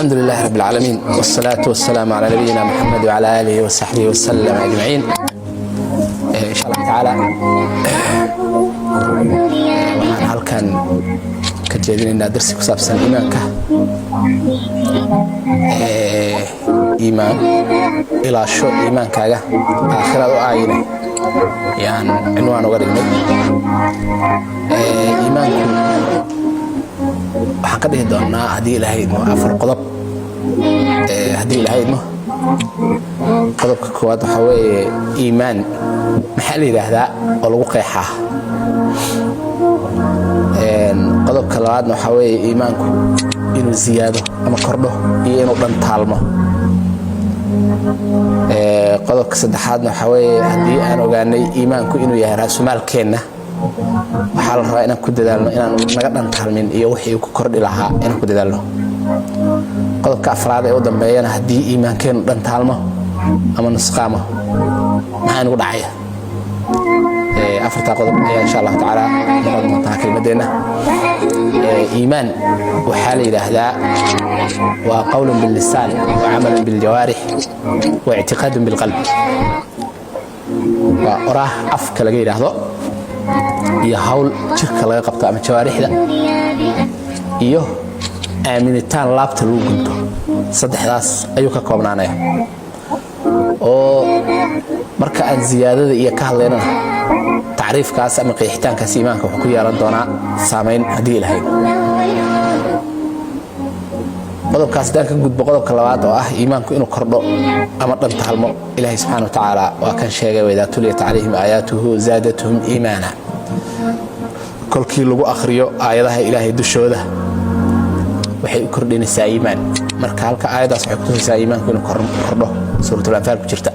الحمد لله رب العالمين والصلاة والسلام على نبينا محمد وعلى آله وصحبه وسلم أجمعين. إن شاء الله تعالى waxaan halkan ka jeedinaynaa darsi ku saabsan iimaanka iimaan ilaasho iimaankaaga aakhirada u aayina yaan cinwaan uga dhignay. iimaanku waxaan ka dhihi doonaa haddii ilaahay idmo 4 qodob. haddii ilaahay idmo qodobka koowaad waxaa weeye iimaan maxaa la yidhaahdaa oo lagu qeexaa. qodobka labaadna waxaa weeye iimaanku inuu ziyaado ama kordho iyo inuu dhantaalmo. qodobka saddexaadna waxaa weeye haddii aan ogaanay iimaanku inuu yahay raasumaalkeenna waxaa la rabaa inaan ku dadaalno inaan naga dhantaalmin iyo wixii ku kordhi lahaa inaan ku dadaalno. qodobka afraad ee u dambeeyana haddii iimaankeenu dhantaalmo ama nusqaamo maxaa nagu dhacaya. afartaa qodob ayaa insha allahu tacaala noqon doontaa kelimadeenna. iimaan waxaa la yidhaahdaa waa qawlun billisaan wa camalun biljawaarix wa ictiqaadun bilqalb. waa oraah afka laga yidhaahdo iyo hawl jirka laga qabto ama jawaarixda iyo aaminitaan laabta lagu gunto. saddexdaas ayuu ka koobnaanaya oo marka aan ziyaadada iyo ka hadlaynana tacriifkaas ama qeexitaankaas iimaanka wuxuu ku yeelan doonaa saamayn haddii ilahay. qodobkaas haddaan ka gudbo qodobka labaad oo ah iimaanku inuu kordho ama dhantaalmo, ilaahay subxaana wa tacaala waa kan sheegay waidaa tuliyat calayhim aayaatuhu zaadathum iimaana. kolkii lagu akhriyo aayadaha ilaahay dushooda waxay u kordhinaysaa iimaan. marka halka aayadaas waxay ku tusaysaa iimaanku inuu kordho suuratul anfaal ku jirta.